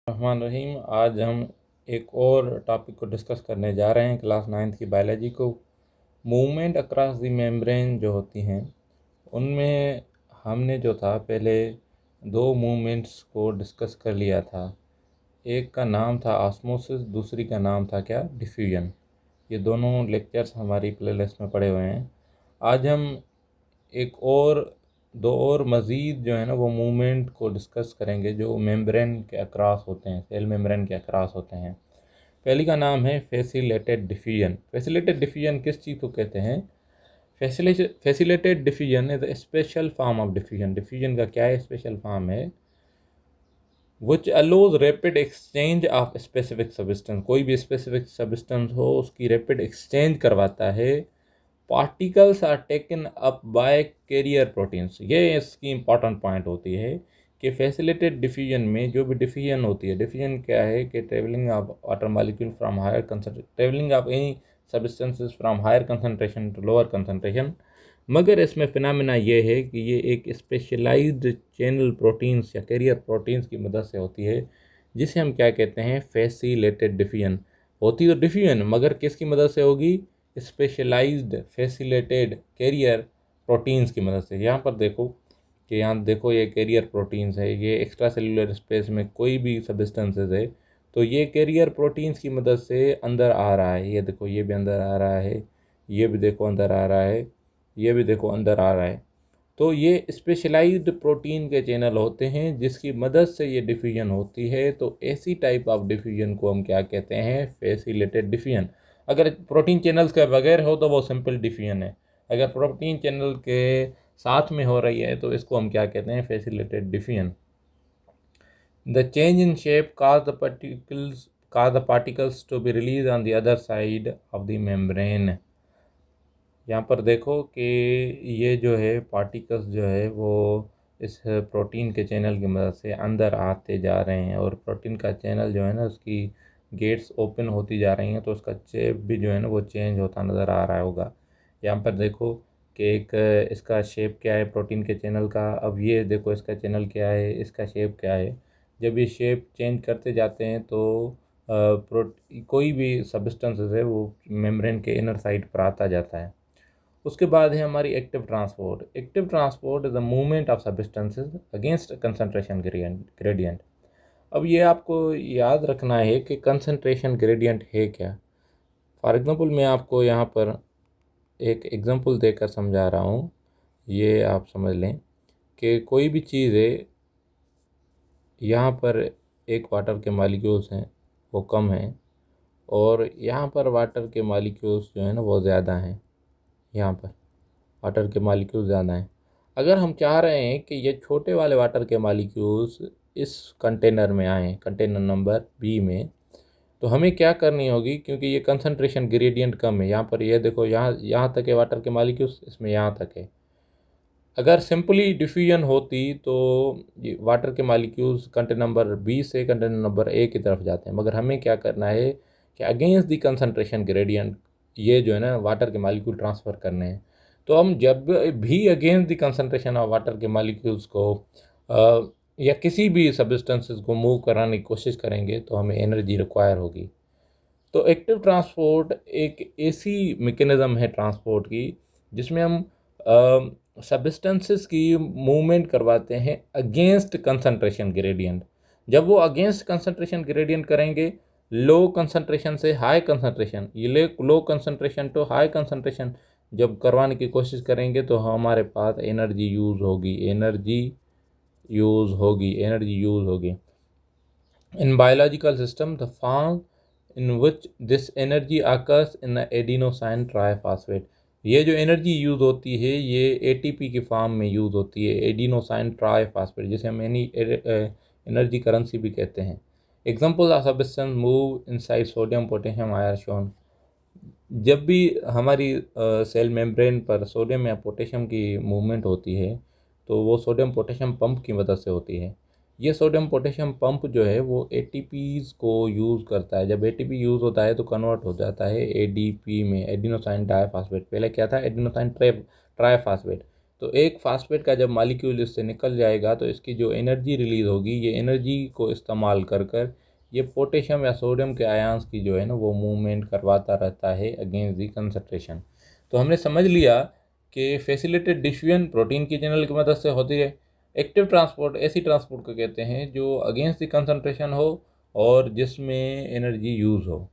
रहमान रहीम। आज हम एक और टॉपिक को डिस्कस करने जा रहे हैं, क्लास 9th की बायोलॉजी को। मूवमेंट अक्रॉस द मेम्ब्रेन जो होती हैं उनमें हमने जो था पहले दो मूवमेंट्स को डिस्कस कर लिया था। एक का नाम था ऑस्मोसिस, दूसरी का नाम था क्या, डिफ्यूजन। ये दोनों लेक्चर्स हमारी प्लेलिस्ट में पड़े हुए हैं। आज हम एक और दो और मज़ीद जो है ना वो मूवमेंट को डिस्कस करेंगे जो मेम्ब्रेन के अक्रॉस होते हैं, सेल मेम्ब्रेन के अक्रॉस होते हैं। पहली का नाम है फैसिलेटेड डिफ्यूजन। फैसिलेटेड डिफ्यूजन किस चीज़ को कहते हैं? Facilitated diffusion is a special form of diffusion. Diffusion का क्या है? स्पेशल फॉर्म है which allows rapid exchange of specific substance. कोई भी स्पेसिफिक सब्सटेंस हो उसकी रैपिड एक्सचेंज करवाता है। Particles are taken up by carrier proteins. ये इसकी इंपॉर्टेंट पॉइंट होती है कि फैसिलिटेड डिफ्यूजन में जो भी डिफ्यूजन होती है, डिफ्यूजन क्या है कि travelling of water molecule from higher concentration, travelling of any substances from higher concentration to lower concentration. मगर इसमें फिनोमेना ये है कि ये एक स्पेशलाइज्ड चैनल प्रोटीन्स या कैरियर प्रोटीन्स की मदद से होती है, जिसे हम क्या कहते हैं, फैसिलेटेड डिफ्यूजन। होती तो डिफ्यूजन मगर किसकी मदद से होगी? स्पेशलाइज्ड फैसिलेटेड कैरियर प्रोटीन्स की मदद से। यहाँ पर देखो कि यहाँ देखो ये कैरियर प्रोटीन्स है, ये एक्स्ट्रा सेलुलर स्पेस में कोई भी सब्सटेंसेस है तो ये कैरियर प्रोटीन्स की मदद से अंदर आ रहा है। ये देखो ये भी अंदर आ रहा है, ये भी देखो अंदर आ रहा है, ये भी देखो अंदर आ रहा है। तो ये स्पेशलाइज्ड प्रोटीन के चैनल होते हैं जिसकी मदद से ये डिफ्यूजन होती है। तो ऐसी टाइप ऑफ डिफ्यूजन को हम क्या कहते हैं? Facilitated diffusion. अगर प्रोटीन चैनल्स के बगैर हो तो वो सिंपल डिफ्यूजन है। अगर प्रोटीन चैनल के साथ में हो रही है तो इसको हम क्या कहते हैं? Facilitated diffusion. The change in shape cause the particles to be released on the other side of the membrane। यहाँ पर देखो कि ये जो है पार्टिकल्स जो है वो इस प्रोटीन के चैनल की मदद से अंदर आते जा रहे हैं, और प्रोटीन का चैनल जो है ना उसकी गेट्स ओपन होती जा रही हैं, तो उसका शेप भी जो है ना वो चेंज होता नज़र आ रहा होगा। यहाँ पर देखो कि एक इसका शेप क्या है प्रोटीन के चैनल का। अब ये देखो इसका चैनल क्या है, इसका शेप क्या है। जब ये शेप चेंज करते जाते हैं तो कोई भी सब्सटेंसेस है वो मेम्ब्रेन के इनर साइड पर आता जाता है। उसके बाद है हमारी active transport. Active transport is the movement of substances against concentration gradient. अब ये आपको याद रखना है कि कंसंट्रेशन ग्रेडियंट है क्या। फॉर एग्जांपल मैं आपको यहाँ पर एक एग्जांपल देकर समझा रहा हूँ, ये आप समझ लें कि कोई भी चीज़ है, यहाँ पर एक वाटर के मालिक्यूल्स हैं वो कम हैं, और यहाँ पर वाटर के मालिक्यूल्स जो है ना वो ज़्यादा हैं। यहाँ पर वाटर के मालिक्यूल ज़्यादा हैं। अगर हम चाह रहे हैं कि ये छोटे वाले वाटर के मालिक्यूल्स इस कंटेनर में आएँ, कंटेनर नंबर बी में, तो हमें क्या करनी होगी, क्योंकि ये कंसंट्रेशन ग्रेडियंट कम है। यहाँ पर ये देखो यहाँ यहाँ तक है वाटर के मालिक्यूल्स, इसमें यहाँ तक है। अगर सिंपली डिफ्यूजन होती तो ये वाटर के मालिक्यूल्स कंटेनर नंबर बी से कंटेनर नंबर ए की तरफ जाते हैं, मगर हमें क्या करना है कि अगेंस्ट द कंसंट्रेशन ग्रेडियंट ये जो है ना वाटर के मालिक्यूल ट्रांसफ़र करने हैं। तो हम जब भी against the concentration of water के मालिक्यूल्स को या किसी भी सब्सटेंसेस को मूव कराने की कोशिश करेंगे तो हमें एनर्जी रिक्वायर होगी। तो एक्टिव ट्रांसपोर्ट एक ऐसी मैकेनिज़्म है ट्रांसपोर्ट की जिसमें हम सब्सटेंसेस की मूवमेंट करवाते हैं अगेंस्ट कंसंट्रेशन ग्रेडियंट। जब वो अगेंस्ट कंसंट्रेशन ग्रेडियंट करेंगे, लो कंसंट्रेशन से हाई कंसंट्रेशन, ये low concentration to high concentration जब करवाने की कोशिश करेंगे तो हमारे पास एनर्जी यूज़ होगी, एनर्जी यूज़ होगी। In biological system the form in which this energy occurs in adenosine triphosphate. ये जो एनर्जी यूज़ होती है ये एटीपी की फॉर्म में यूज़ होती है, एडिनोसाइन ट्राइफॉस्फेट, जिसे हम एनर्जी करेंसी भी कहते हैं। Example of substance move inside sodium potassium are shown. जब भी हमारी सेल मेम्ब्रेन पर सोडियम या पोटेशियम की मूवमेंट होती है तो वो सोडियम पोटेशियम पंप की मदद से होती है। ये सोडियम पोटेशियम पंप जो है वो एटीपीज़ को यूज़ करता है। जब एटीपी यूज़ होता है तो कन्वर्ट हो जाता है एडीपी में, एडिनोसाइन डाइफॉस्फेट। पहले क्या था? Adenosine triphosphate. तो एक फास्फेट का जब मॉलिक्यूल इससे निकल जाएगा तो इसकी जो एनर्जी रिलीज़ होगी, ये एनर्जी को इस्तेमाल कर कर ये पोटेशियम या सोडियम के आयंस की जो है ना वो मूवमेंट करवाता रहता है अगेंस्ट दी कंसंट्रेशन। तो हमने समझ लिया कि फैसिलिटेड डिफ्यूजन प्रोटीन की चैनल की मदद से होती है। एक्टिव ट्रांसपोर्ट ऐसी ट्रांसपोर्ट को कहते हैं जो अगेंस्ट द कंसंट्रेशन हो और जिसमें एनर्जी यूज़ हो।